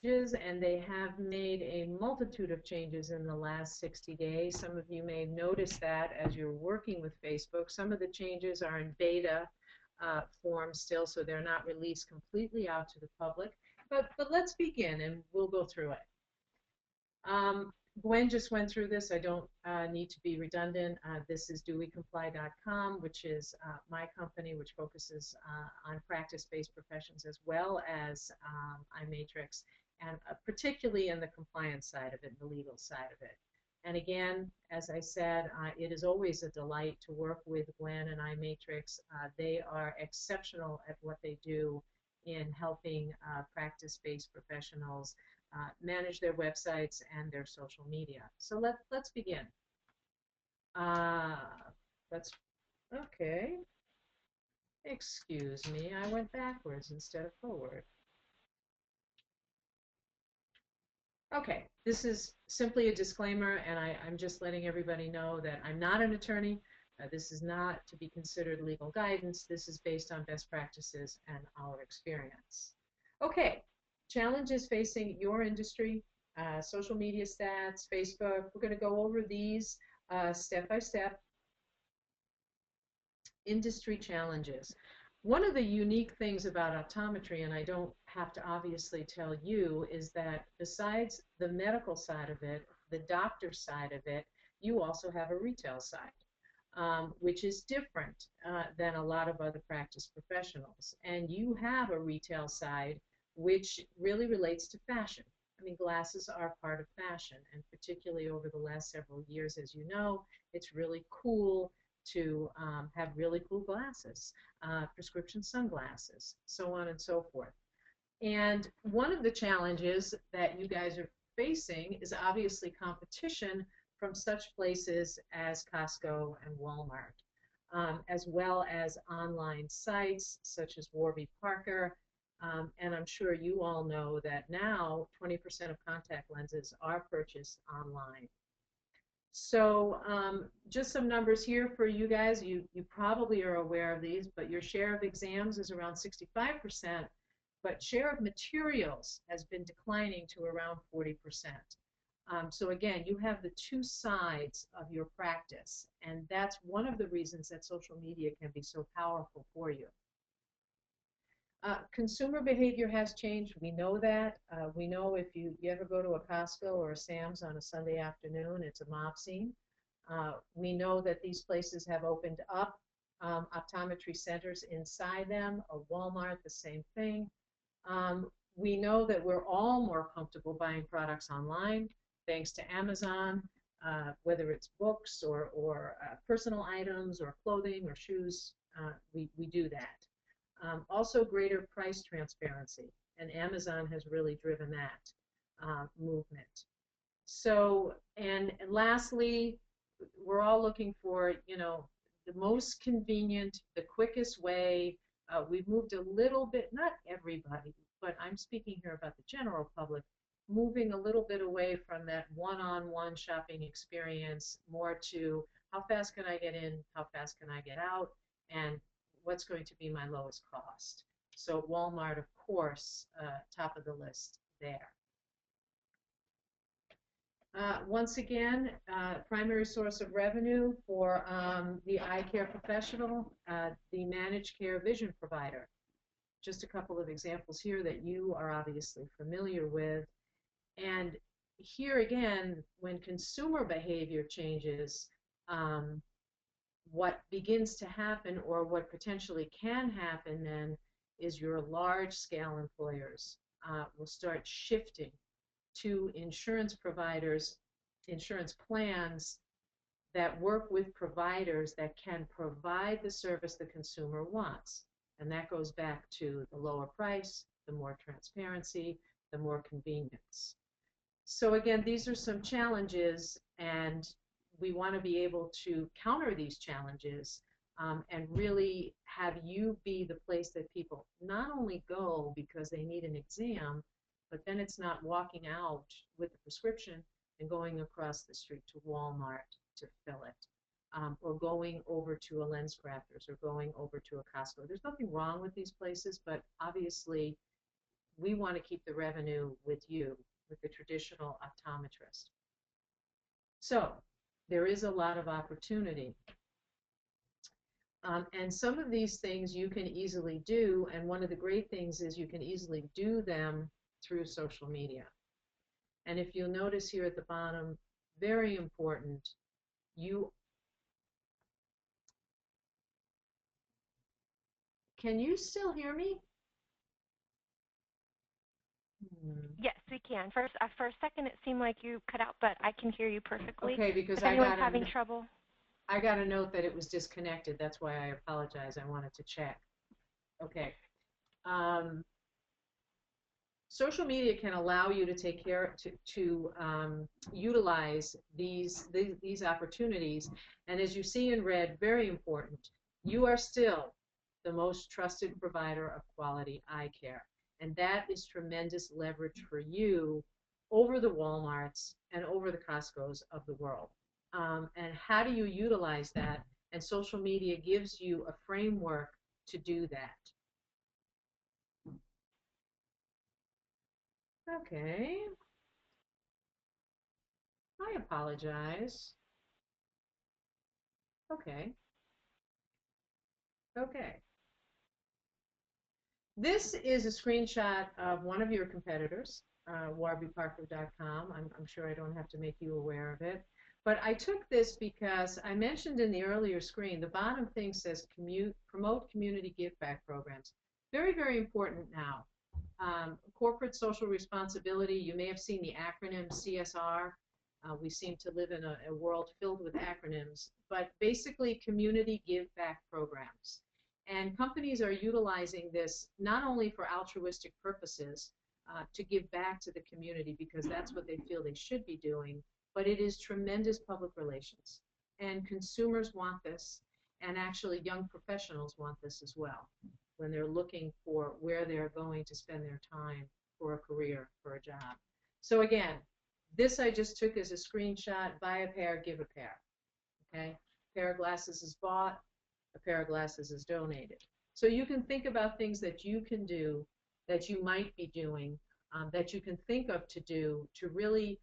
and they have made a multitude of changes in the last 60 days. Some of you may notice that as you're working with Facebook. Some of the changes are in beta form still, so they're not released completely out to the public. But let's begin, and we'll go through it. Gwen just went through this. I don't need to be redundant. This is deweycomply.com, which is my company, which focuses on practice-based professions as well as iMatrix, and particularly in the compliance side of it, the legal side of it. And again, as I said, it is always a delight to work with Gwen and iMatrix. They are exceptional at what they do in helping practice-based professionals manage their websites and their social media. So let's begin. Let's, okay. Excuse me, I went backwards instead of forward. Okay, this is simply a disclaimer, and I'm just letting everybody know that I'm not an attorney. This is not to be considered legal guidance. This is based on best practices and our experience. Okay, challenges facing your industry, social media stats, Facebook. We're going to go over these step by step. Industry challenges. One of the unique things about optometry, and I don't have to obviously tell you, is that besides the medical side of it, the doctor side of it, you also have a retail side, which is different than a lot of other practice professionals. And you have a retail side which really relates to fashion. I mean, glasses are part of fashion, and particularly over the last several years, as you know, it's really cool to have really cool glasses, prescription sunglasses, so on and so forth. And one of the challenges that you guys are facing is obviously competition from such places as Costco and Walmart, as well as online sites such as Warby Parker. And I'm sure you all know that now 20% of contact lenses are purchased online. So just some numbers here for you guys. You probably are aware of these, but your share of exams is around 65%, but share of materials has been declining to around 40%. So again, you have the two sides of your practice, and that's one of the reasons that social media can be so powerful for you. Consumer behavior has changed. We know that. We know if you ever go to a Costco or a Sam's on a Sunday afternoon, it's a mob scene. We know that these places have opened up optometry centers inside them, a Walmart, the same thing. We know that we're all more comfortable buying products online thanks to Amazon, whether it's books or personal items or clothing or shoes, we do that. Also greater price transparency, and Amazon has really driven that movement. So, and lastly, we're all looking for, you know, the most convenient, the quickest way. We've moved a little bit, not everybody, but I'm speaking here about the general public, moving a little bit away from that one-on-one shopping experience, more to how fast can I get in, how fast can I get out, and what's going to be my lowest cost. So Walmart, of course, top of the list there. Once again, primary source of revenue for the eye care professional, the managed care vision provider. Just a couple of examples here that you are obviously familiar with. And here again, when consumer behavior changes, what begins to happen, or what potentially can happen then, is your large-scale employers will start shifting to insurance providers, insurance plans that work with providers that can provide the service the consumer wants. And that goes back to the lower price, the more transparency, the more convenience. So again, these are some challenges, and we want to be able to counter these challenges and really have you be the place that people not only go because they need an exam, but then it's not walking out with the prescription and going across the street to Walmart to fill it, or going over to a lens crafters or going over to a Costco. There's nothing wrong with these places, but obviously we want to keep the revenue with you, with the traditional optometrist. So there is a lot of opportunity. And some of these things you can easily do, and one of the great things is you can easily do them through social media. And if you'll notice here at the bottom, very important, can you still hear me? Yes, we can. For a second, it seemed like you cut out, but I can hear you perfectly. Okay, because If anyone's having trouble. I got a note that it was disconnected. That's why I apologize. I wanted to check. Okay. Social media can allow you to take care to utilize these opportunities. And as you see in red, very important, you are still the most trusted provider of quality eye care. And that is tremendous leverage for you over the Walmarts and over the Costcos of the world. And how do you utilize that? And social media gives you a framework to do that. Okay. I apologize. Okay. Okay. This is a screenshot of one of your competitors, warbyparker.com. I'm sure I don't have to make you aware of it. But I took this because I mentioned in the earlier screen, the bottom thing says promote community give back programs. Very, very important now. Corporate social responsibility, you may have seen the acronym CSR. We seem to live in a world filled with acronyms, but basically community give back programs. And companies are utilizing this not only for altruistic purposes to give back to the community because that's what they feel they should be doing, but it is tremendous public relations. And consumers want this, and actually young professionals want this as well when they're looking for where they're going to spend their time for a career, for a job. So again, this I just took as a screenshot. Buy a pair, give a pair. Okay? A pair of glasses is bought, a pair of glasses is donated. So you can think about things that you can do, that you might be doing, that you can think of to do to really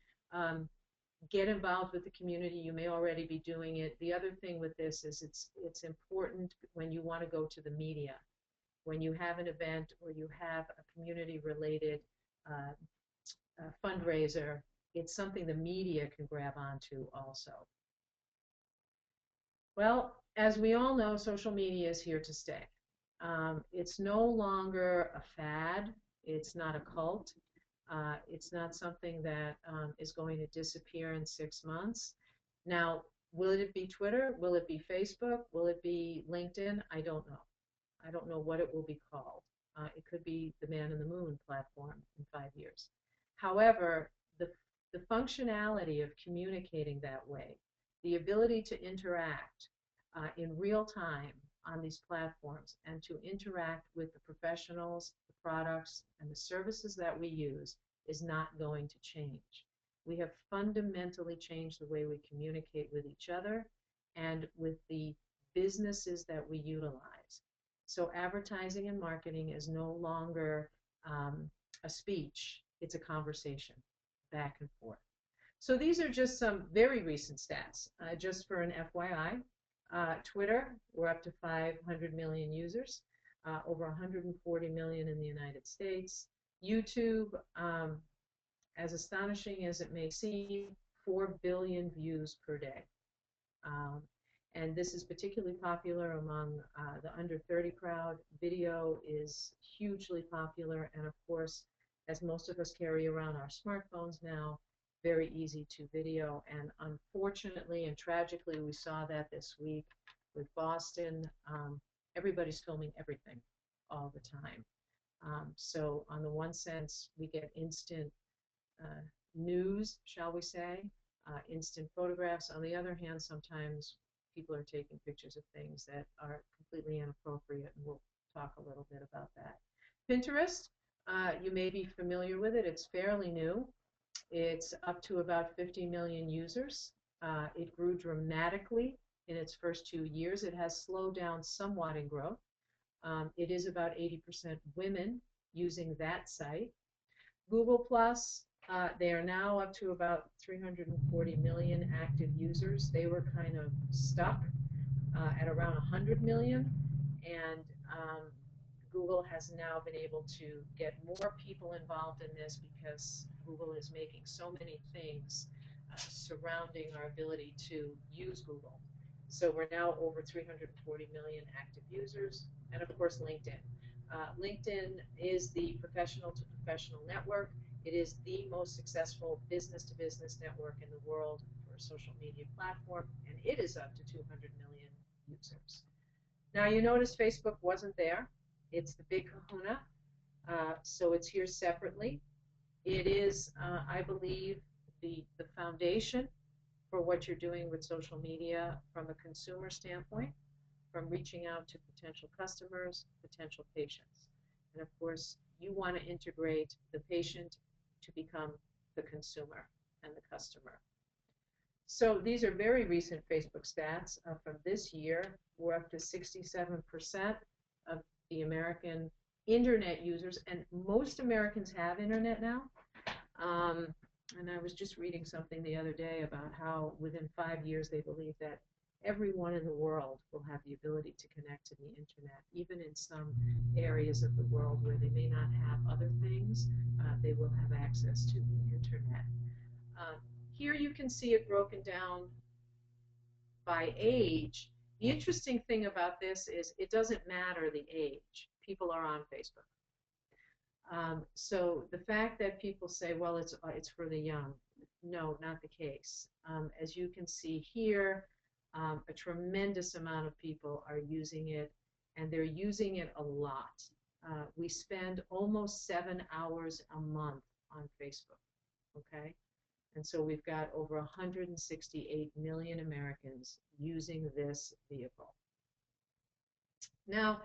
get involved with the community. You may already be doing it. The other thing with this is it's important when you want to go to the media, when you have an event or you have a community-related fundraiser. It's something the media can grab onto also. Well, as we all know, social media is here to stay. It's no longer a fad. It's not a cult. It's not something that is going to disappear in 6 months. Now, will it be Twitter? Will it be Facebook? Will it be LinkedIn? I don't know. I don't know what it will be called. It could be the Man in the Moon platform in 5 years. However, the functionality of communicating that way, the ability to interact in real time on these platforms and to interact with the professionals, the products, and the services that we use is not going to change. We have fundamentally changed the way we communicate with each other and with the businesses that we utilize. So advertising and marketing is no longer a speech, it's a conversation back and forth. So these are just some very recent stats. Just for an FYI, Twitter, we're up to 500 million users, over 140 million in the United States. YouTube, as astonishing as it may seem, 4 billion views per day. And this is particularly popular among the under 30 crowd. Video is hugely popular, and of course, as most of us carry around our smartphones now, very easy to video. And unfortunately and tragically, we saw that this week with Boston. Everybody's filming everything all the time. So on the one sense, we get instant news, shall we say, instant photographs. On the other hand, sometimes people are taking pictures of things that are completely inappropriate, and we'll talk a little bit about that. Pinterest, you may be familiar with it. It's fairly new. It's up to about 50 million users. It grew dramatically in its first 2 years. It has slowed down somewhat in growth. It is about 80% women using that site. Google Plus, they are now up to about 340 million active users. They were kind of stuck at around 100 million, and Google has now been able to get more people involved in this because Google is making so many things surrounding our ability to use Google. So we're now over 340 million active users, and of course LinkedIn. LinkedIn is the professional to professional network. It is the most successful business to business network in the world for a social media platform, and it is up to 200 million users. Now you notice Facebook wasn't there. It's the big kahuna, so it's here separately. It is, I believe, the foundation for what you're doing with social media from a consumer standpoint, from reaching out to potential customers, potential patients. And of course, you want to integrate the patient to become the consumer and the customer. So these are very recent Facebook stats from this year. We're up to 67% of the American internet users, and most Americans have internet now. And I was just reading something the other day about how within 5 years they believe that everyone in the world will have the ability to connect to the internet, even in some areas of the world where they may not have other things, they will have access to the internet. Here you can see it broken down by age. The interesting thing about this is it doesn't matter the age. People are on Facebook. So the fact that people say, well, it's for the young, no, not the case. As you can see here, a tremendous amount of people are using it, and they're using it a lot. We spend almost 7 hours a month on Facebook, okay? And so we've got over 168 million Americans using this vehicle. Now,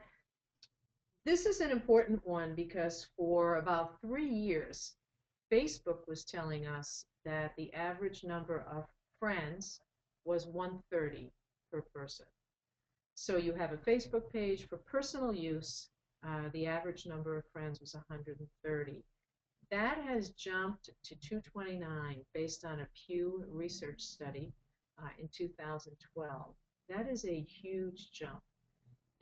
this is an important one because for about 3 years, Facebook was telling us that the average number of friends was 130 per person. So you have a Facebook page for personal use, the average number of friends was 130. That has jumped to 229 based on a Pew Research study in 2012. That is a huge jump.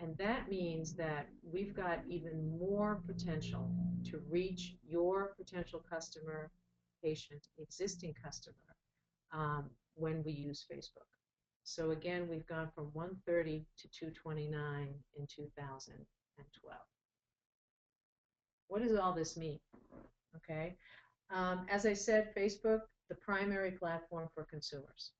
And that means that we've got even more potential to reach your potential customer, patient, existing customer when we use Facebook. So again, we've gone from 130 to 229 in 2012. What does all this mean? Okay. As I said, Facebook, the primary platform for consumers.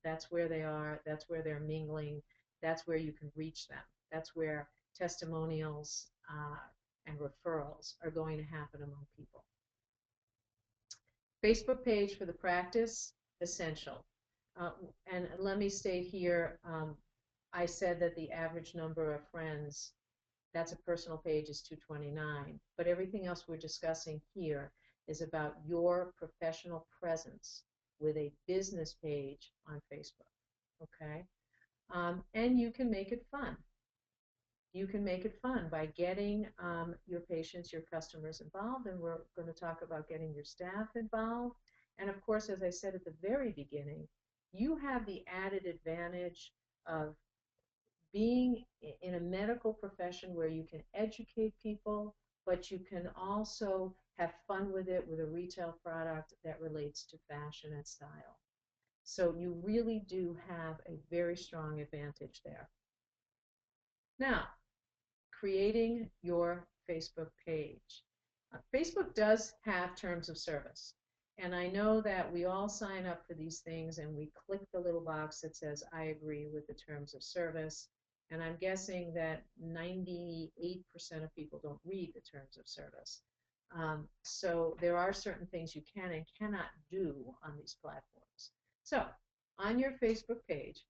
That's where they are. That's where they're mingling. That's where you can reach them. That's where testimonials and referrals are going to happen among people. Facebook page for the practice, essential. And let me state here, I said that the average number of friends, that's a personal page, is 229. But everything else we're discussing here is about your professional presence with a business page on Facebook, okay? And you can make it fun. You can make it fun by getting your patients, your customers involved, and we're going to talk about getting your staff involved. And of course, as I said at the very beginning, you have the added advantage of being in a medical profession where you can educate people, but you can also have fun with it with a retail product that relates to fashion and style. So you really do have a very strong advantage there. Now, creating your Facebook page. Facebook does have terms of service. And I know that we all sign up for these things and we click the little box that says, I agree with the terms of service. And I'm guessing that 98% of people don't read the terms of service. So there are certain things you can and cannot do on these platforms. So on your Facebook page,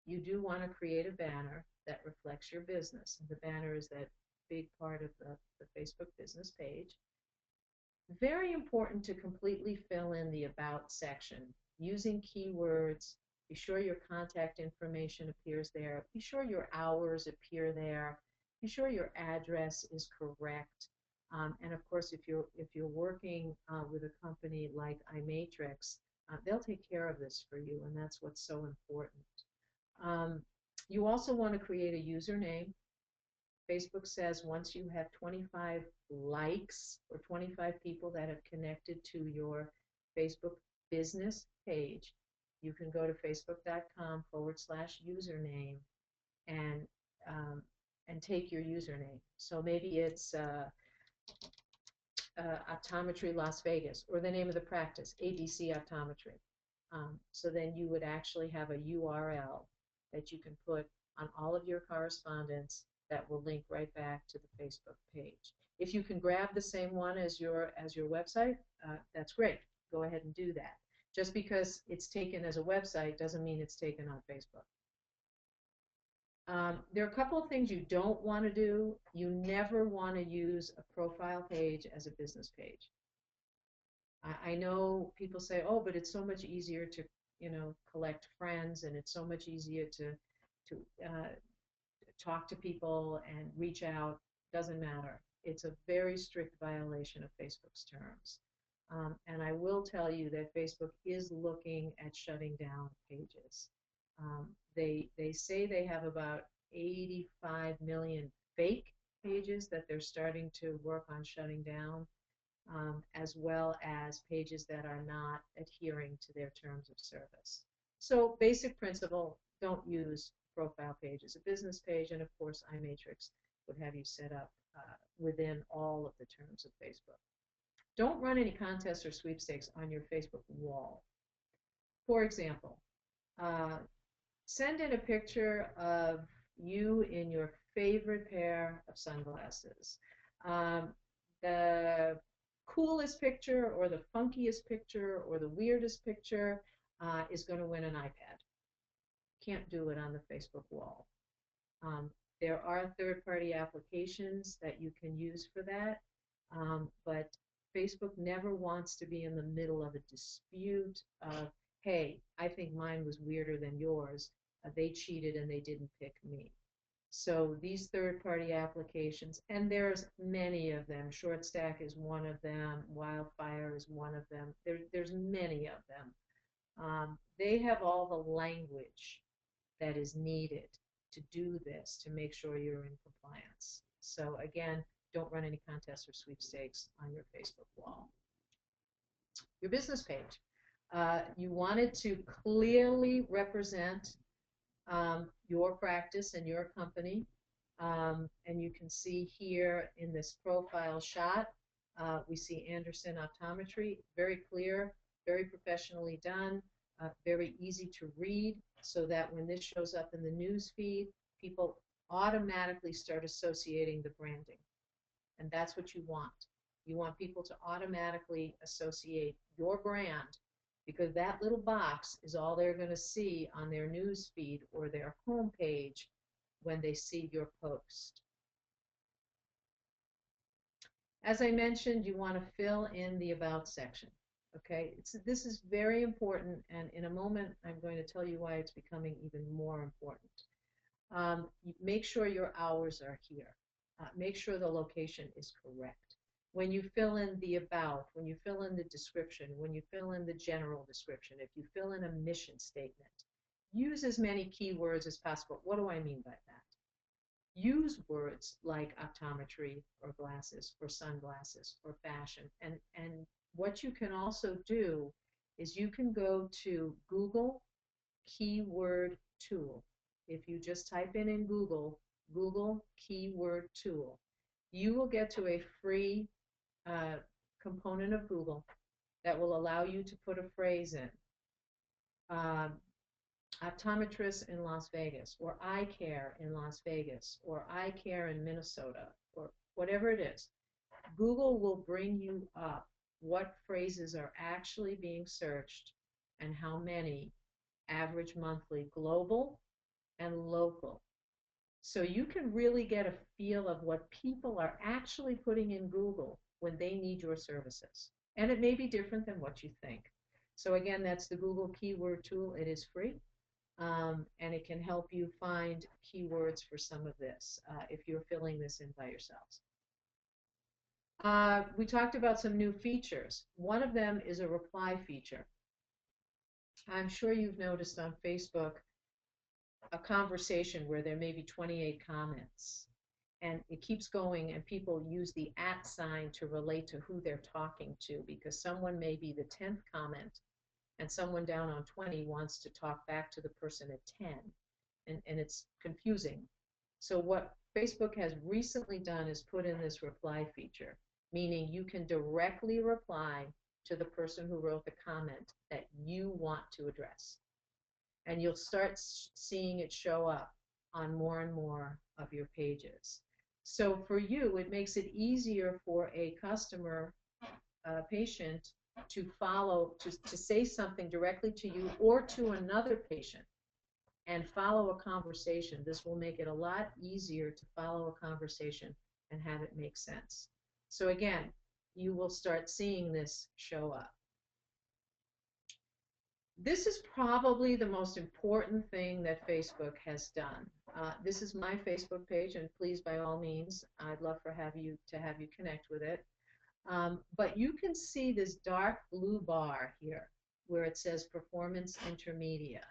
you do want to create a banner that reflects your business. And the banner is that big part of the Facebook business page. Very important to completely fill in the About section using keywords. Be sure your contact information appears there. Be sure your hours appear there. Be sure your address is correct. And of course, if you're working with a company like iMatrix, they'll take care of this for you, and that's what's so important. Um, you also want to create a username. Facebook says once you have 25 likes or 25 people that have connected to your Facebook business page, you can go to facebook.com/username and um, and take your username. So maybe it's Optometry Las Vegas, or the name of the practice, ABC Optometry. So then you would actually have a URL that you can put on all of your correspondence that will link right back to the Facebook page. If you can grab the same one as your website, that's great. Go ahead and do that. Just because it's taken as a website doesn't mean it's taken on Facebook. There are a couple of things you don't want to do. You never want to use a profile page as a business page. I know people say, oh, but it's so much easier to, collect friends, and it's so much easier to talk to people and reach out. Doesn't matter. It's a very strict violation of Facebook's terms. And I will tell you that Facebook is looking at shutting down pages. They say they have about 85 million fake pages that they're starting to work on shutting down, as well as pages that are not adhering to their terms of service. So basic principle, don't use profile page as a business page, and of course iMatrix would have you set up within all of the terms of Facebook. Don't run any contests or sweepstakes on your Facebook wall. For example, uh, send in a picture of you in your favorite pair of sunglasses. Um, the coolest picture or the funkiest picture or the weirdest picture is going to win an iPad. Can't do it on the Facebook wall. Um, there are third-party applications that you can use for that, but Facebook never wants to be in the middle of a dispute of, hey, I think mine was weirder than yours. They cheated and they didn't pick me. So these third-party applications, and there's many of them. ShortStack is one of them. Wildfire is one of them. There's many of them. They have all the language that is needed to do this to make sure you're in compliance. So again, don't run any contests or sweepstakes on your Facebook wall. Your business page. You want it to clearly represent your practice and your company. And you can see here in this profile shot, we see Anderson Optometry, very clear, very professionally done, very easy to read, so that when this shows up in the news feed, people automatically start associating the branding. And that's what you want. You want people to automatically associate your brand, because that little box is all they're going to see on their news feed or their homepage when they see your post. As I mentioned, you want to fill in the About section. Okay, this is very important, and in a moment I'm going to tell you why it's becoming even more important. Make sure your hours are here. Make sure the location is correct. When you fill in the about, when you fill in the description, when you fill in the general description, if you fill in a mission statement, use as many keywords as possible. What do I mean by that? Use words like optometry or glasses or sunglasses or fashion. And what you can also do is you can go to Google Keyword Tool. If you just type in Google, Google Keyword Tool, you will get to a free component of Google that will allow you to put a phrase in. Optometrist in Las Vegas, or eye care in Las Vegas, or eye care in Minnesota, or whatever it is. Google will bring you up what phrases are actually being searched and how many, average monthly, global and local. So you can really get a feel of what people are actually putting in Google when they need your services. And it may be different than what you think. So again, that's the Google Keyword Tool. It is free. And it can help you find keywords for some of this if you're filling this in by yourselves. We talked about some new features. One of them is a reply feature. I'm sure you've noticed on Facebook a conversation where there may be 28 comments and it keeps going, and people use the @ sign to relate to who they're talking to, because someone may be the 10th comment and someone down on 20 wants to talk back to the person at 10, and it's confusing. So what Facebook has recently done is put in this reply feature, meaning you can directly reply to the person who wrote the comment that you want to address. And you'll start seeing it show up on more and more of your pages. So for you, it makes it easier for a customer, patient, to follow, to say something directly to you or to another patient and follow a conversation. This will make it a lot easier to follow a conversation and have it make sense. So again, you will start seeing this show up. This is probably the most important thing that Facebook has done. This is my Facebook page, and please, by all means, I'd love to have you connect with it. But you can see this dark blue bar here where it says Performance Intermedia.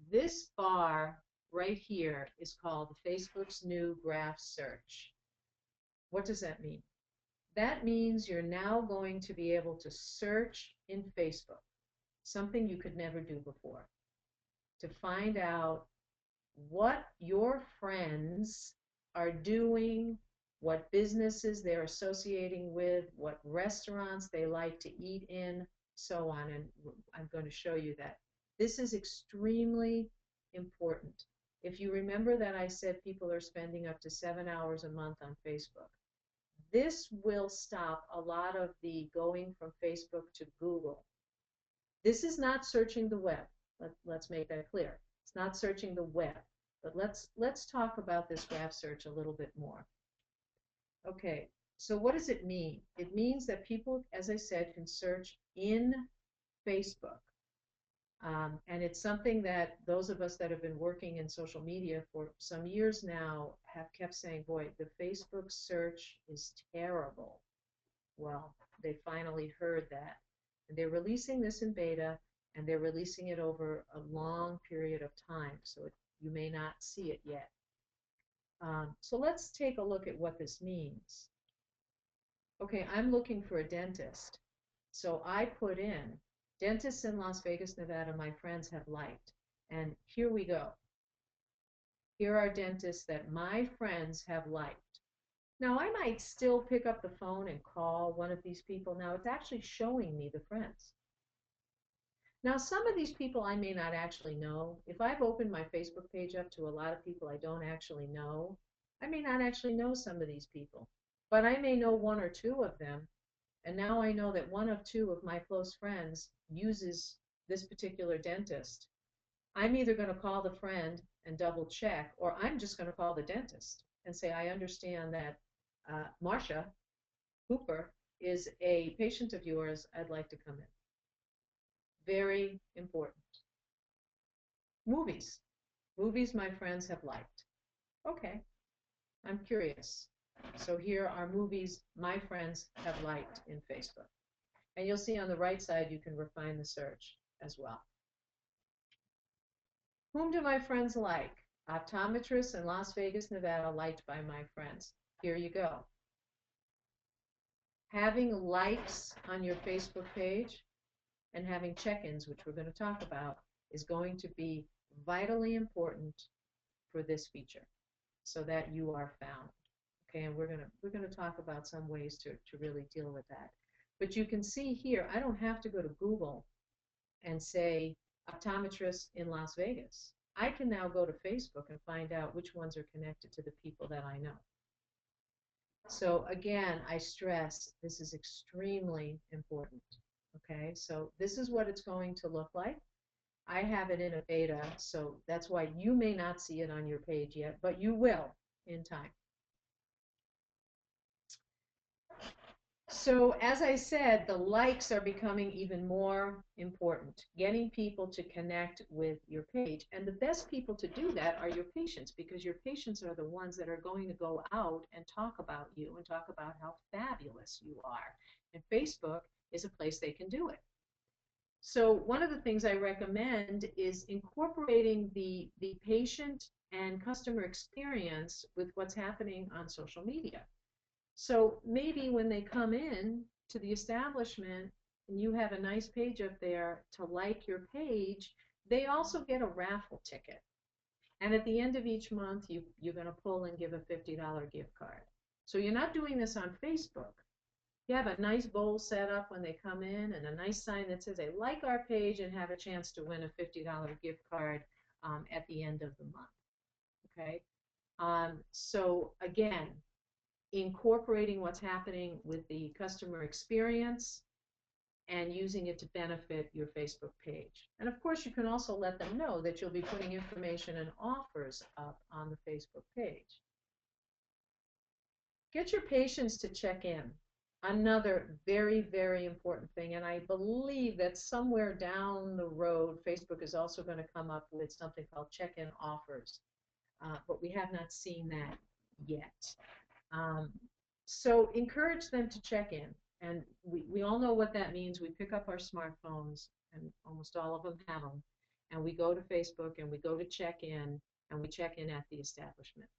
This bar right here is called Facebook's new graph search. What does that mean? That means you're now going to be able to search in Facebook, something you could never do before, to find out what your friends are doing, what businesses they're associating with, what restaurants they like to eat in, so on. And I'm going to show you that. This is extremely important. If you remember that I said people are spending up to 7 hours a month on Facebook, this will stop a lot of the going from Facebook to Google. This is not searching the web. Let's make that clear. It's not searching the web. But let's talk about this graph search a little bit more. Okay, so what does it mean? It means that people, as I said, can search in Facebook. And it's something that those of us that have been working in social media for some years now have kept saying, boy, the Facebook search is terrible. Well, they finally heard that. And they're releasing this in beta, and they're releasing it over a long period of time, so you may not see it yet. So let's take a look at what this means. Okay, I'm looking for a dentist. So I put in, dentists in Las Vegas, Nevada, my friends have liked. And here we go. Here are dentists that my friends have liked. Now, I might still pick up the phone and call one of these people. Now, it's actually showing me the friends. Now, some of these people I may not actually know. If I've opened my Facebook page up to a lot of people I don't actually know, I may not actually know some of these people. But I may know one or two of them. And now I know that one of two of my close friends uses this particular dentist. I'm either going to call the friend and double check, or I'm just going to call the dentist and say, I understand that Marcia Hooper is a patient of yours. I'd like to come in. Very important. Movies. Movies my friends have liked. Okay, I'm curious. So here are movies my friends have liked in Facebook. And you'll see on the right side you can refine the search as well. Whom do my friends like? Optometrists in Las Vegas, Nevada, liked by my friends. Here you go. Having likes on your Facebook page and having check-ins, which we're going to talk about, is going to be vitally important for this feature so that you are found. Okay, and we're going to talk about some ways to really deal with that. But you can see here, I don't have to go to Google and say optometrist in Las Vegas. I can now go to Facebook and find out which ones are connected to the people that I know. So again, I stress this is extremely important. Okay, so this is what it's going to look like. I have it in a beta, so that's why you may not see it on your page yet, but you will in time. So, as I said, the likes are becoming even more important, getting people to connect with your page. And the best people to do that are your patients, because your patients are the ones that are going to go out and talk about you and talk about how fabulous you are. And Facebook is a place they can do it. So, one of the things I recommend is incorporating the patient and customer experience with what's happening on social media. So maybe when they come in to the establishment and you have a nice page up there to like your page, they also get a raffle ticket. And at the end of each month, you're going to pull and give a $50 gift card. So you're not doing this on Facebook. You have a nice bowl set up when they come in and a nice sign that says they like our page and have a chance to win a $50 gift card at the end of the month. Okay. So again, incorporating what's happening with the customer experience and using it to benefit your Facebook page. And of course, you can also let them know that you'll be putting information and offers up on the Facebook page. Get your patients to check in. Another very, very important thing, and I believe that somewhere down the road, Facebook is also going to come up with something called check-in offers, but we have not seen that yet. Um, so encourage them to check in. And we all know what that means. We pick up our smartphones, and almost all of them have them, and we go to Facebook and we go to check in, and we check in at the establishment,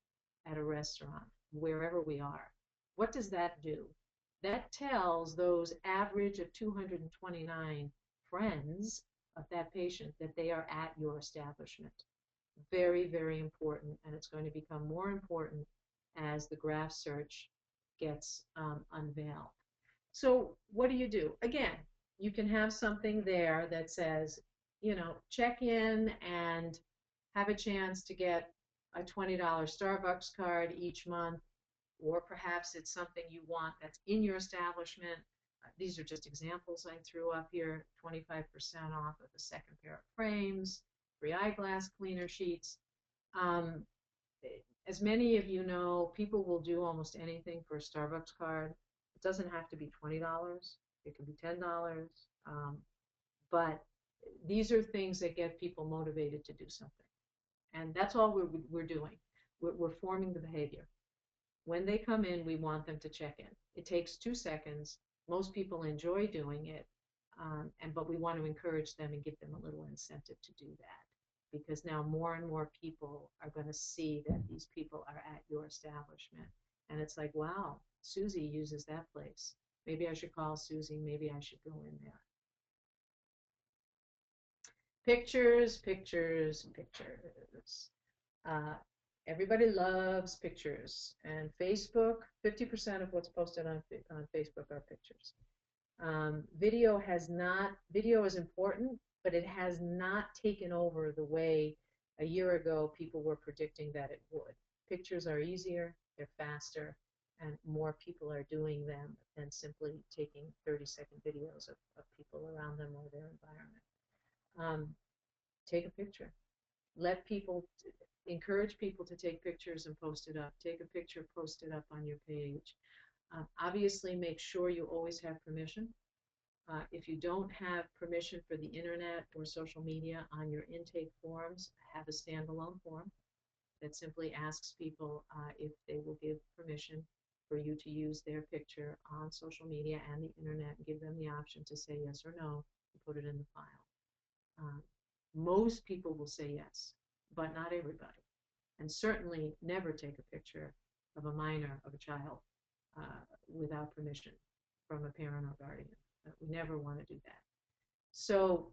at a restaurant, wherever we are. What does that do? That tells those average of 229 friends of that patient that they are at your establishment. Very, very important, and it's going to become more important as the graph search gets unveiled. So what do? Again, you can have something there that says, check in and have a chance to get a $20 Starbucks card each month, or perhaps it's something you want that's in your establishment. These are just examples I threw up here. 25% off of the second pair of frames, free eyeglass cleaner sheets. Um, as many of you know, people will do almost anything for a Starbucks card. It doesn't have to be $20. It can be $10. But these are things that get people motivated to do something. And that's all we're doing. We're forming the behavior. When they come in, we want them to check in. It takes 2 seconds. Most people enjoy doing it, but we want to encourage them and give them a little incentive to do that, because now more and more people are going to see that these people are at your establishment. And it's like, wow, Susie uses that place. Maybe I should call Susie. Maybe I should go in there. Pictures, pictures, pictures. Everybody loves pictures, and Facebook, 50% of what's posted on Facebook are pictures. Video is important, but it has not taken over the way a year ago people were predicting that it would. Pictures are easier, they're faster, and more people are doing them than simply taking 30-second videos of people around them or their environment. Take a picture. Encourage people to take pictures and post it up. Take a picture, post it up on your page. Obviously, make sure you always have permission. If you don't have permission for the internet or social media on your intake forms, have a standalone form that simply asks people if they will give permission for you to use their picture on social media and the internet, and give them the option to say yes or no and put it in the file. Most people will say yes, but not everybody. And certainly never take a picture of a minor, of a child, without permission from a parent or guardian. We never want to do that. So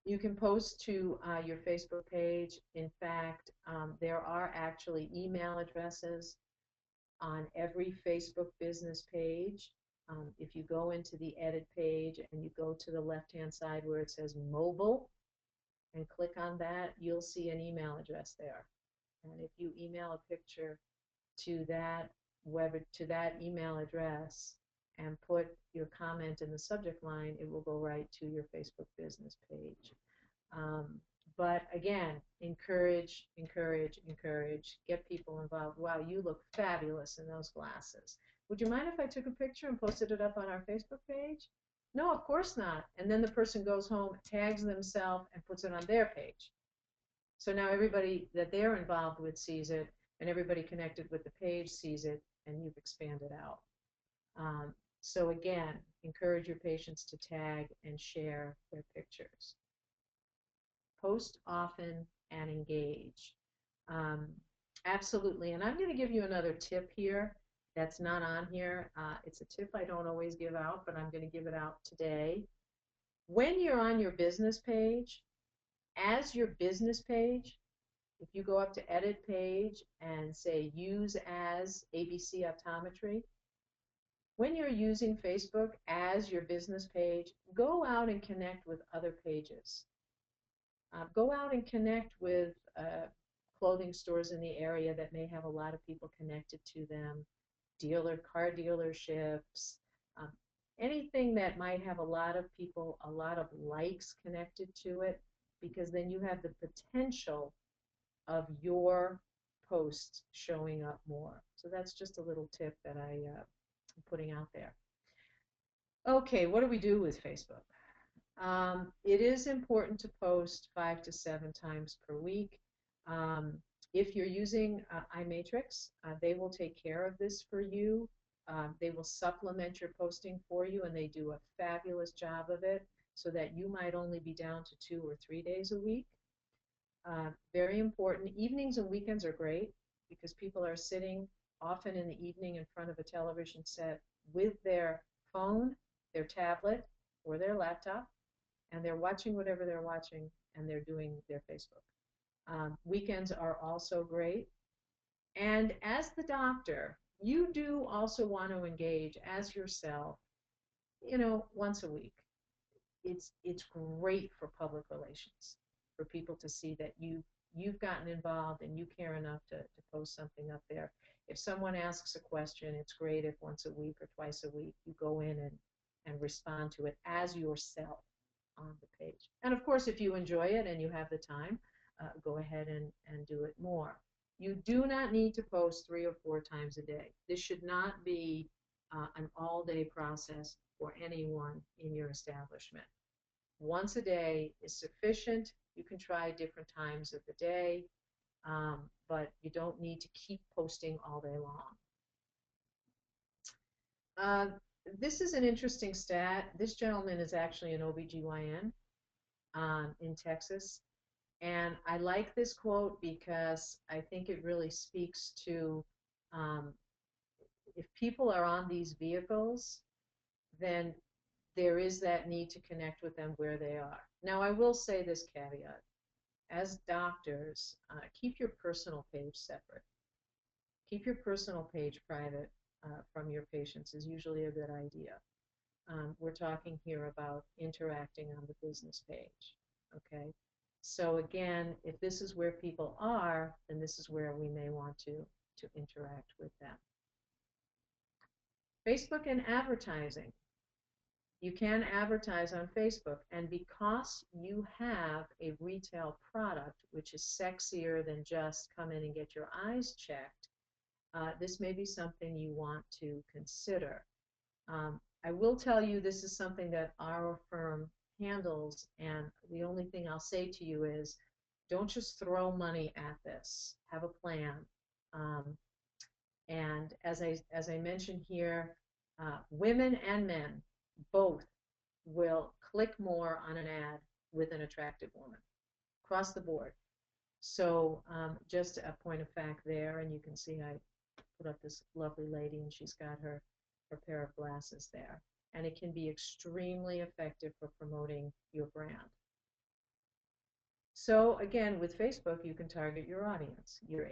you can post to your Facebook page. In fact, there are actually email addresses on every Facebook business page. If you go into the edit page and you go to the left-hand side where it says mobile and click on that, you'll see an email address there. And if you email a picture to that email address and put your comment in the subject line, it will go right to your Facebook business page. But again, encourage, encourage, encourage. Get people involved. Wow, you look fabulous in those glasses. Would you mind if I took a picture and posted it up on our Facebook page? No, of course not. And then the person goes home, tags themselves, and puts it on their page. So now everybody that they're involved with sees it, and everybody connected with the page sees it, and you've expanded out. So again, encourage your patients to tag and share their pictures. Post often and engage. Um, Absolutely. And I'm going to give you another tip here that's not on here. It's a tip I don't always give out, but I'm going to give it out today. When you're on your business page, as your business page, if you go up to edit page and say use as ABC Optometry, when you're using Facebook as your business page, go out and connect with other pages. Go out and connect with clothing stores in the area that may have a lot of people connected to them, car dealerships, um, anything that might have a lot of people, a lot of likes connected to it, because then you have the potential of your posts showing up more. So that's just a little tip that I'm putting out there. Okay, what do we do with Facebook? It is important to post 5 to 7 times per week. If you're using iMatrix, they will take care of this for you. They will supplement your posting for you, and they do a fabulous job of it so that you might only be down to 2 or 3 days a week. Very important. Evenings and weekends are great because people are sitting often in the evening in front of a television set with their phone, their tablet, or their laptop, and they're watching whatever they're watching, and they're doing their Facebook. Weekends are also great. And as the doctor, you do also want to engage as yourself, once a week. It's great for public relations, for people to see that you've gotten involved and you care enough to post something up there. If someone asks a question, it's great if once a week or twice a week you go in and respond to it as yourself on the page. And of course, if you enjoy it and you have the time, go ahead and do it more. You do not need to post 3 or 4 times a day. This should not be an all-day process for anyone in your establishment. Once a day is sufficient. You can try different times of the day, but you don't need to keep posting all day long. This is an interesting stat. This gentleman is actually an OBGYN in Texas. And I like this quote because I think it really speaks to if people are on these vehicles, then there is that need to connect with them where they are. Now, I will say this caveat. As doctors, keep your personal page separate. Keep your personal page private from your patients is usually a good idea. We're talking here about interacting on the business page, okay? So again, if this is where people are, then this is where we may want to interact with them. Facebook and advertising. You can advertise on Facebook, and because you have a retail product, which is sexier than just come in and get your eyes checked, this may be something you want to consider. I will tell you this is something that our firm handles, and the only thing I'll say to you is don't just throw money at this. Have a plan. And as I mentioned here, women and men both will click more on an ad with an attractive woman across the board. So just a point of fact there, and you can see I put up this lovely lady, and she's got her pair of glasses there. And it can be extremely effective for promoting your brand. So again, with Facebook, you can target your audience, the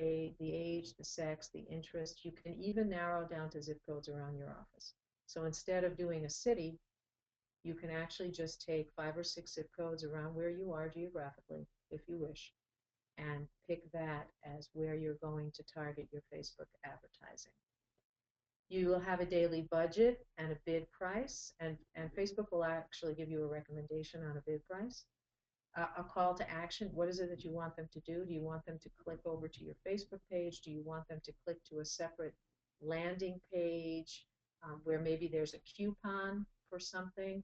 age, the sex, the interest. You can even narrow down to zip codes around your office. So instead of doing a city, you can actually just take 5 or 6 zip codes around where you are geographically, if you wish, and pick that as where you're going to target your Facebook advertising. You will have a daily budget and a bid price, and Facebook will actually give you a recommendation on a bid price. A call to action. What is it that you want them to do? Do you want them to click over to your Facebook page? Do you want them to click to a separate landing page where maybe there's a coupon for something.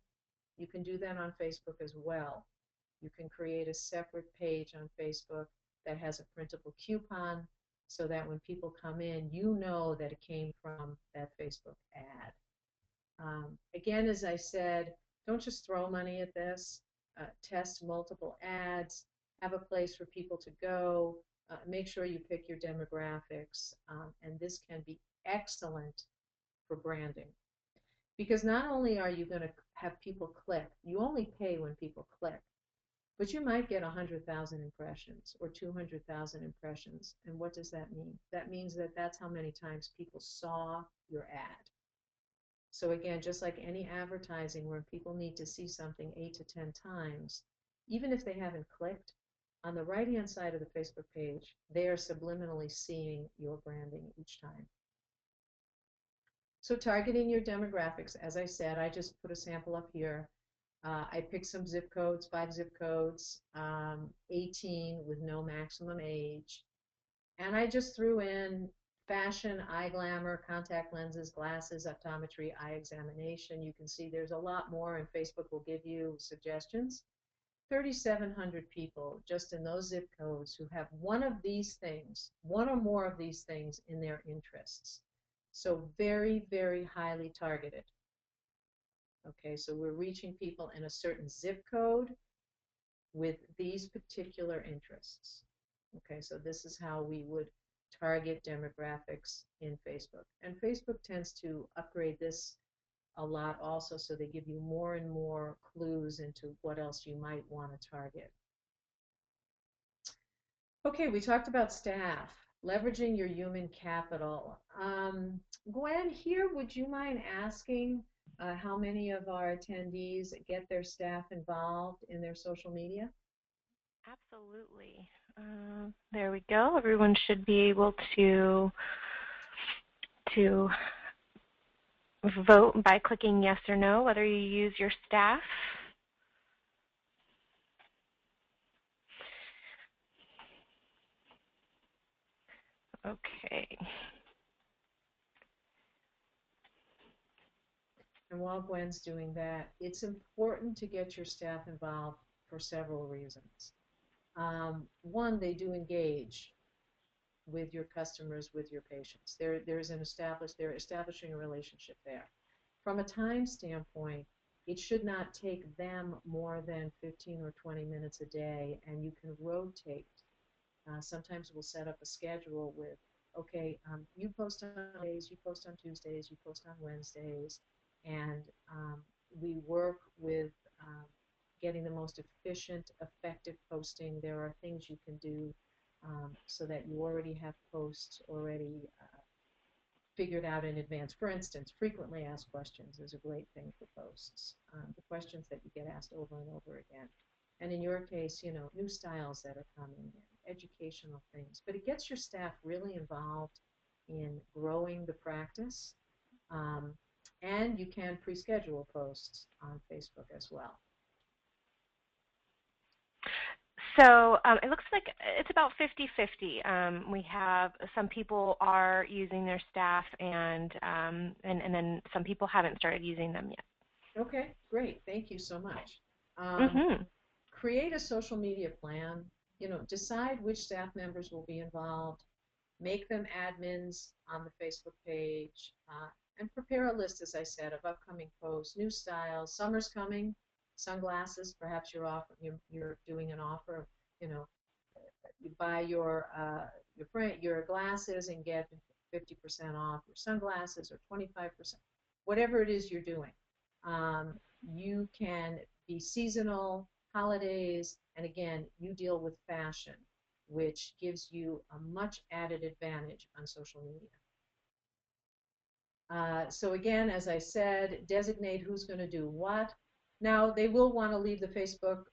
You can do that on Facebook as well. You can create a separate page on Facebook that has a printable coupon so that when people come in, you know that it came from that Facebook ad. Again, as I said, don't just throw money at this. Test multiple ads, have a place for people to go, make sure you pick your demographics, and this can be excellent for branding. Because not only are you going to have people click, you only pay when people click, but you might get 100,000 impressions or 200,000 impressions. And what does that mean? That means that that's how many times people saw your ad. So again, just like any advertising where people need to see something 8 to 10 times, even if they haven't clicked, on the right-hand side of the Facebook page, they are subliminally seeing your branding each time. So targeting your demographics, as I said, I just put a sample up here. I picked some zip codes, 5 zip codes, 18 with no maximum age. And I just threw in fashion, eye glamour, contact lenses, glasses, optometry, eye examination. You can see there's a lot more, and Facebook will give you suggestions. 3,700 people just in those zip codes who have one of these things, one or more of these things in their interests. So very, very highly targeted. Okay, so we're reaching people in a certain zip code with these particular interests. Okay, so this is how we would target demographics in Facebook. And Facebook tends to upgrade this a lot also, so they give you more and more clues into what else you might want to target. Okay, we talked about staff, leveraging your human capital. Gwen, here, would you mind asking how many of our attendees get their staff involved in their social media? Absolutely. There we go. Everyone should be able to vote by clicking yes or no, whether you use your staff. Okay. And while Gwen's doing that, it's important to get your staff involved for several reasons. One, they do engage with your customers, with your patients. They're establishing a relationship there. From a time standpoint, it should not take them more than 15 or 20 minutes a day, and you can rotate. Sometimes we'll set up a schedule with, okay, you post on Mondays, you post on Tuesdays, you post on Wednesdays, and we work with getting the most efficient, effective posting. There are things you can do so that you already have posts already figured out in advance. For instance, frequently asked questions is a great thing for posts. The questions that you get asked over and over again. And in your case, you know, new styles that are coming in, educational things. But it gets your staff really involved in growing the practice. And you can pre-schedule posts on Facebook as well. So it looks like it's about 50-50. We have some people are using their staff, and then some people haven't started using them yet. Okay, great. Thank you so much. Create a social media plan. You know, decide which staff members will be involved. Make them admins on the Facebook page, and prepare a list, as I said, of upcoming posts, new styles. Summer's coming. Sunglasses. Perhaps you're doing an offer. You know, you buy your glasses and get 50% off your sunglasses, or 25%. Whatever it is you're doing, you can be seasonal, holidays, and again, you deal with fashion, which gives you a much added advantage on social media. So again, as I said, designate who's going to do what. Now, they will want to leave the Facebook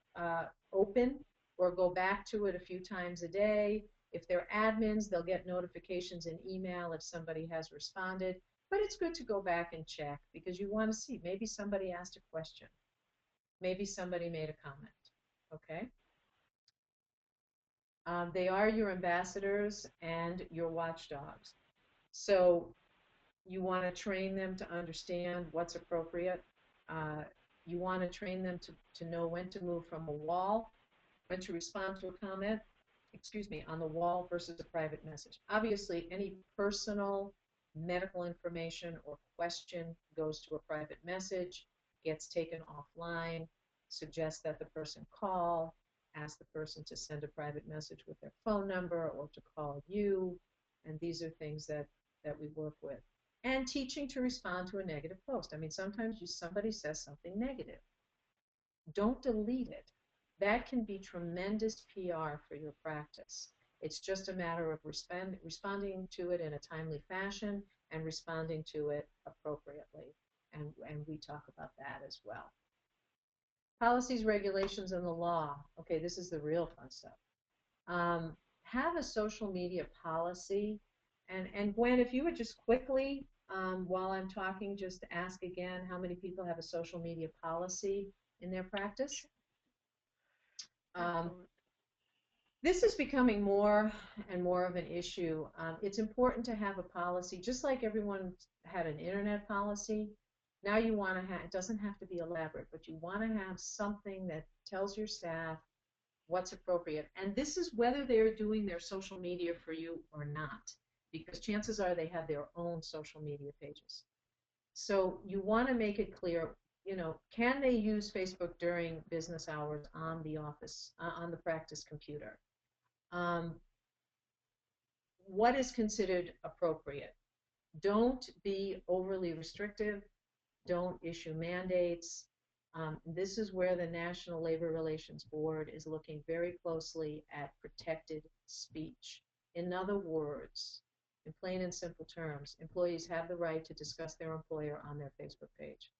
open or go back to it a few times a day. If they're admins, they'll get notifications in email if somebody has responded. But it's good to go back and check, because you want to see, maybe somebody asked a question. Maybe somebody made a comment, okay? They are your ambassadors and your watchdogs. So You want to train them to understand what's appropriate. Uh, you want to train them to know when to move from a wall, when to respond to a comment, excuse me, on the wall versus a private message. Obviously, any personal medical information or question goes to a private message, gets taken offline, suggest that the person call, ask the person to send a private message with their phone number or to call you. And these are things that we work with. And teaching to respond to a negative post. I mean, sometimes somebody says something negative. Don't delete it. That can be tremendous PR for your practice. It's just a matter of responding to it in a timely fashion and responding to it appropriately. And we talk about that as well. Policies, regulations, and the law. Okay, this is the real fun stuff. Have a social media policy. And Gwen, if you would just quickly, while I'm talking, just ask again how many people have a social media policy in their practice. Um, Absolutely. this is becoming more and more of an issue. It's important to have a policy, just like everyone had an internet policy. Now you want to have, it doesn't have to be elaborate, but you want to have something that tells your staff what's appropriate. And this is whether they're doing their social media for you or not, because chances are they have their own social media pages. So you want to make it clear, can they use Facebook during business hours on the office, on the practice computer? Um, what is considered appropriate? Don't be overly restrictive. Don't issue mandates. This is where the National Labor Relations Board is looking very closely at protected speech. In other words, in plain and simple terms, employees have the right to discuss their employer on their Facebook page.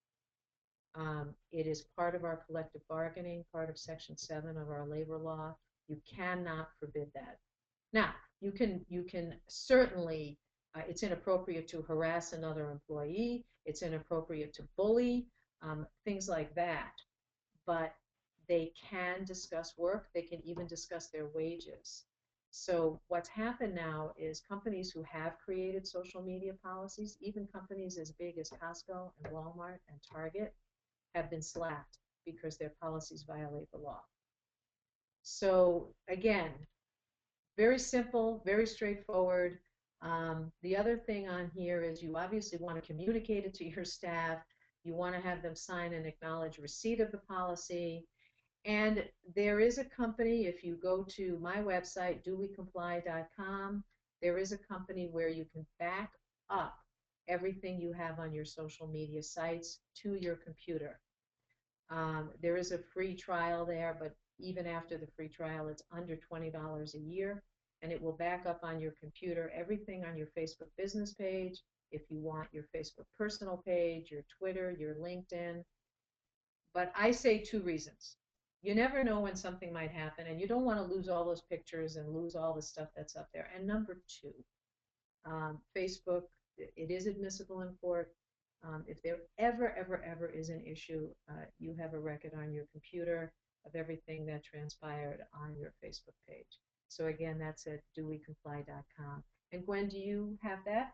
It is part of our collective bargaining, part of Section 7 of our labor law. You cannot forbid that. Now, you can certainly, it's inappropriate to harass another employee. It's inappropriate to bully, things like that. But they can discuss work. They can even discuss their wages. So what's happened now is companies who have created social media policies, even companies as big as Costco and Walmart and Target, have been slapped because their policies violate the law. So again, very simple, very straightforward. The other thing on here is you obviously want to communicate it to your staff. You want to have them sign and acknowledge receipt of the policy. And there is a company, if you go to my website, dowecomply.com, there is a company where you can back up everything you have on your social media sites to your computer. There is a free trial there, but even after the free trial, it's under $20 a year, and it will back up on your computer everything on your Facebook business page, if you want your Facebook personal page, your Twitter, your LinkedIn. But I say 2 reasons. You never know when something might happen, and you don't want to lose all those pictures and lose all the stuff that's up there. And number 2, Facebook, it is admissible in court. If there ever is an issue, you have a record on your computer of everything that transpired on your Facebook page. So again, that's at dowecomply.com. And Gwen, do you have that?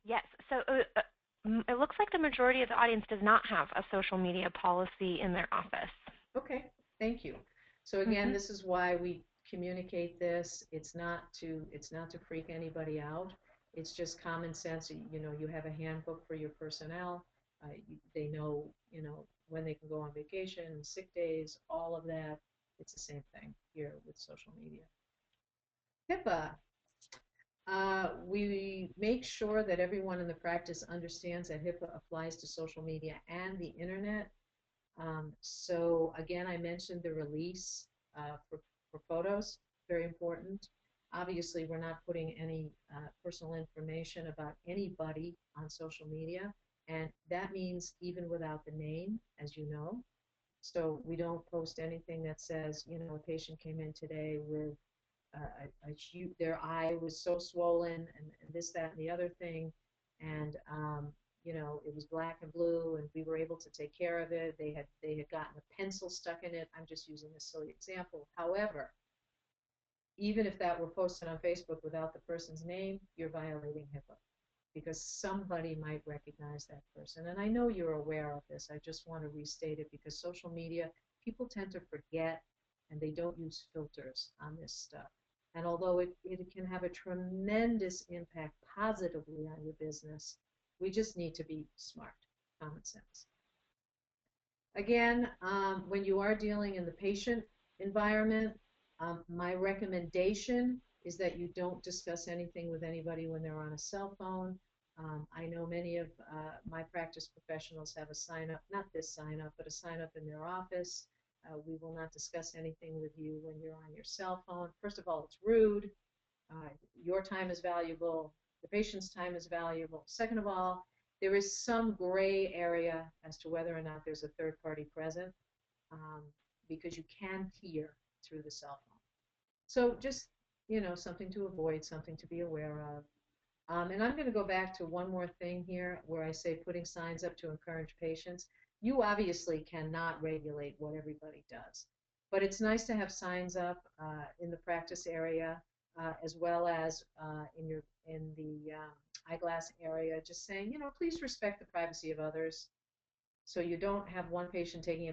Yes. So it looks like the majority of the audience does not have a social media policy in their office. Okay, thank you. So again, this is why we communicate this. It's not to freak anybody out. It's just common sense. You have a handbook for your personnel. They know, when they can go on vacation, sick days, all of that. It's the same thing here with social media. HIPAA. We make sure that everyone in the practice understands that HIPAA applies to social media and the internet. So again, I mentioned the release for photos, very important. Obviously, we're not putting any personal information about anybody on social media, and that means even without the name, as you know. So we don't post anything that says, a patient came in today with their eye was so swollen and this, that, and the other thing, and it was black and blue, and we were able to take care of it. They had gotten a pencil stuck in it. I'm just using a silly example. However, even if that were posted on Facebook without the person's name, you're violating HIPAA. because somebody might recognize that person. And I know you're aware of this. I just want to restate it because social media, people tend to forget and they don't use filters on this stuff. And although it can have a tremendous impact positively on your business, we just need to be smart, common sense. Again, when you are dealing in the patient environment, my recommendation is that you don't discuss anything with anybody when they're on a cell phone. I know many of my practice professionals have a sign up, not this sign up, but a sign up in their office. We will not discuss anything with you when you're on your cell phone. First of all, it's rude. Your time is valuable. The patient's time is valuable. Second of all, there is some gray area as to whether or not there's a third party present, um, because you can hear through the cell phone. So just, something to avoid, something to be aware of. And I'm going to go back to one more thing here where I say putting signs up to encourage patients. You obviously cannot regulate what everybody does, but it's nice to have signs up in the practice area, as well as in the eyeglass area, just saying, please respect the privacy of others. So you don't have one patient taking a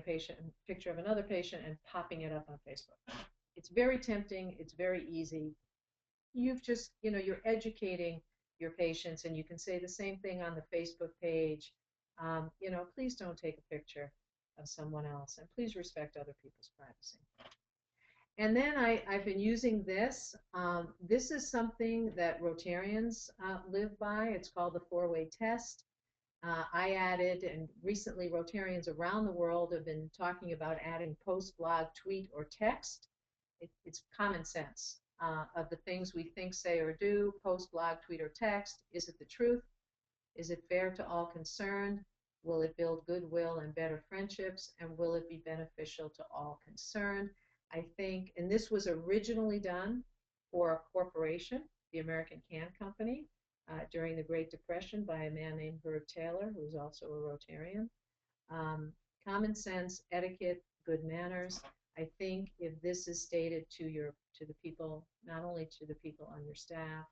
picture of another patient and popping it up on Facebook. It's very tempting. It's very easy. You've just, you're educating your patients, and you can say the same thing on the Facebook page. Please don't take a picture of someone else, and please respect other people's privacy. And then I've been using this. This is something that Rotarians live by. It's called the four-way test. I added, and recently Rotarians around the world have been talking about adding post, blog, tweet, or text. It's common sense of the things we think, say, or do, post, blog, tweet, or text. Is it the truth? Is it fair to all concerned? Will it build goodwill and better friendships? And will it be beneficial to all concerned? I think, and this was originally done for a corporation, the American Can Company, during the Great Depression by a man named Herb Taylor, who was also a Rotarian. Common sense, etiquette, good manners. I think if this is stated to the people, not only to the people on your staff,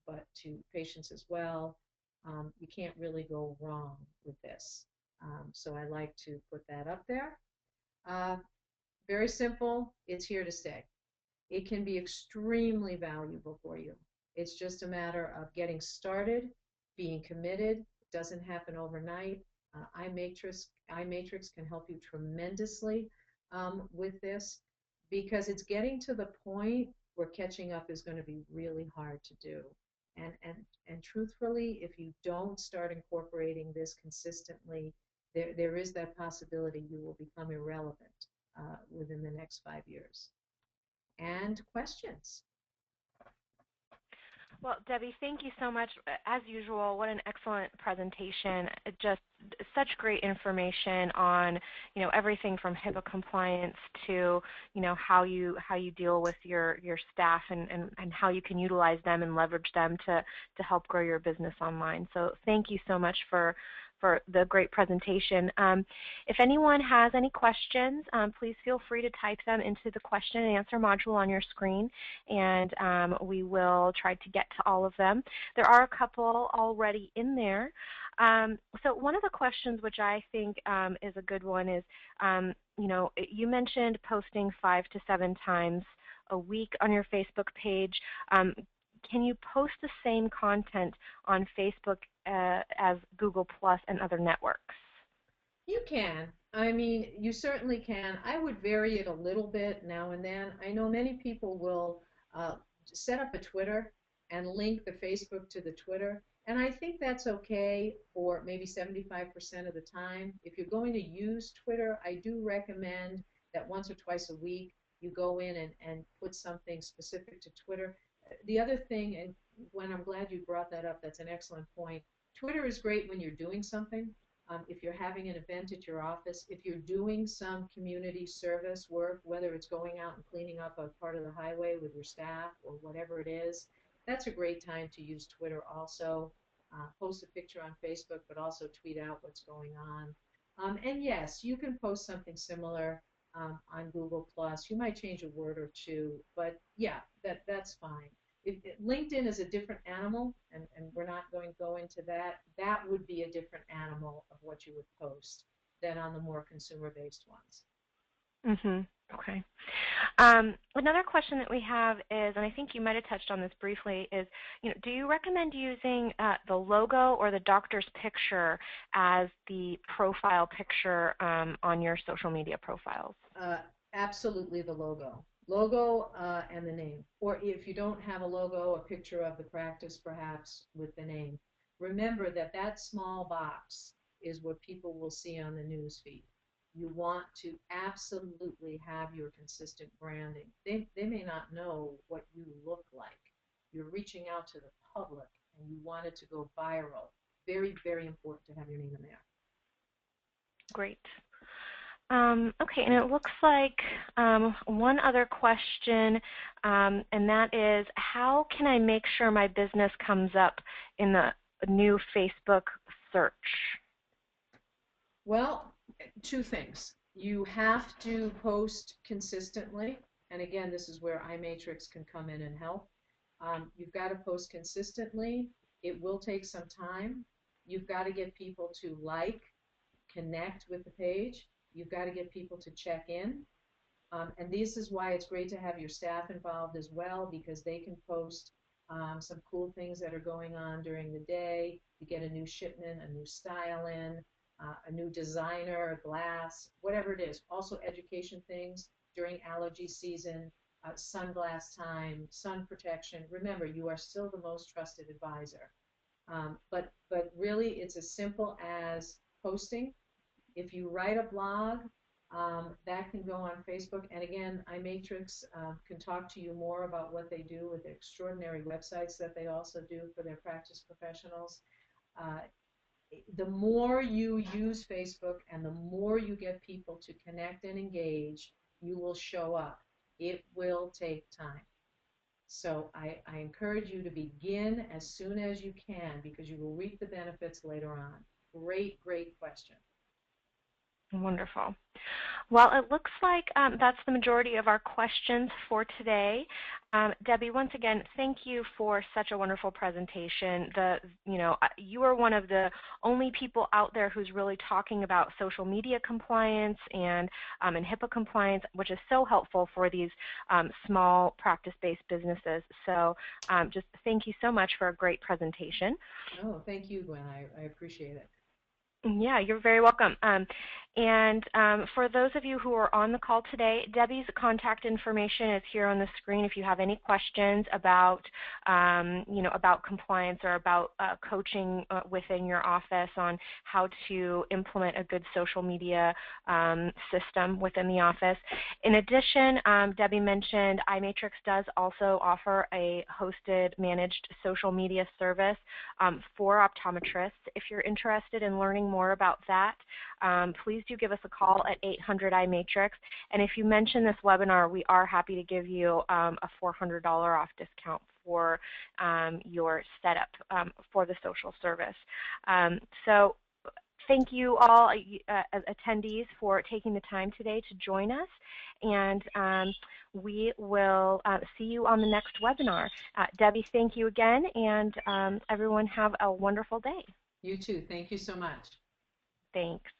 but to patients as well, you can't really go wrong with this. So I like to put that up there. Very simple. It's here to stay. It can be extremely valuable for you. It's just a matter of getting started, being committed. It doesn't happen overnight. iMatrix can help you tremendously with this, because it's getting to the point where catching up is going to be really hard to do. And truthfully, if you don't start incorporating this consistently, there is that possibility you will become irrelevant within the next 5 years. And questions? Well, Debbie, thank you so much. As usual, what an excellent presentation. Just such great information on, everything from HIPAA compliance to, how you deal with your staff and how you can utilize them and leverage them to help grow your business online. So thank you so much for the great presentation. If anyone has any questions, please feel free to type them into the question and answer module on your screen, and we will try to get to all of them. There are a couple already in there. So one of the questions which I think is a good one is, you mentioned posting 5 to 7 times a week on your Facebook page. Can you post the same content on Facebook as Google Plus and other networks? You can. I mean, you certainly can. I would vary it a little bit now and then. I know many people will set up a Twitter and link the Facebook to the Twitter, and I think that's okay for maybe 75% of the time. If you're going to use Twitter, I do recommend that once or twice a week you go in and put something specific to Twitter. The other thing, and Gwen, I'm glad you brought that up, that's an excellent point. Twitter is great when you're doing something. If you're having an event at your office, if you're doing some community service work, whether it's going out and cleaning up a part of the highway with your staff or whatever it is, that's a great time to use Twitter also. Post a picture on Facebook, but also tweet out what's going on. And yes, you can post something similar on Google Plus. You might change a word or two, but yeah, that's fine. LinkedIn is a different animal, and we're not going to go into that. That would be a different animal of what you would post than on the more consumer-based ones. Okay. Another question that we have is, and I think you might have touched on this briefly, is, do you recommend using the logo or the doctor's picture as the profile picture on your social media profiles? Absolutely the logo and the name. Or if you don't have a logo, a picture of the practice perhaps with the name. Remember that that small box is what people will see on the news feed. You want to absolutely have your consistent branding. They may not know what you look like. You're reaching out to the public and you want it to go viral. Very, very important to have your name in there. Great. Okay, and it looks like one other question, and that is, how can I make sure my business comes up in the new Facebook search? Well, two things. You have to post consistently, and again, this is where iMatrix can come in and help. You've got to post consistently. It will take some time. You've got to get people to connect with the page. You've got to get people to check in. And this is why it's great to have your staff involved as well, because they can post some cool things that are going on during the day. You get a new shipment, a new style in, a new designer, a glass, whatever it is. Also education things during allergy season, sunglass time, sun protection. Remember, you are still the most trusted advisor. But really, it's as simple as posting. If you write a blog, that can go on Facebook. And again, iMatrix can talk to you more about what they do with the extraordinary websites that they also do for their practice professionals. The more you use Facebook and the more you get people to connect and engage, you will show up. It will take time. So I encourage you to begin as soon as you can, because you will reap the benefits later on. Great, great question. Wonderful. Well, it looks like that's the majority of our questions for today. Debbie, once again, thank you for such a wonderful presentation. You are one of the only people out there who's really talking about social media compliance and HIPAA compliance, which is so helpful for these small practice-based businesses. So just thank you so much for a great presentation. Oh, thank you, Gwen. I appreciate it. Yeah, you're very welcome. And for those of you who are on the call today, Debbie's contact information is here on the screen if you have any questions about, about compliance or about coaching within your office on how to implement a good social media system within the office. In addition, Debbie mentioned iMatrix does also offer a hosted managed social media service for optometrists. If you're interested in learning more about that, please do give us a call at 800-iMatrix. And if you mention this webinar, we are happy to give you a $400 off discount for your setup for the social service. So thank you all as attendees for taking the time today to join us. And we will see you on the next webinar. Debbie, thank you again, and everyone have a wonderful day. You too. Thank you so much. Thanks.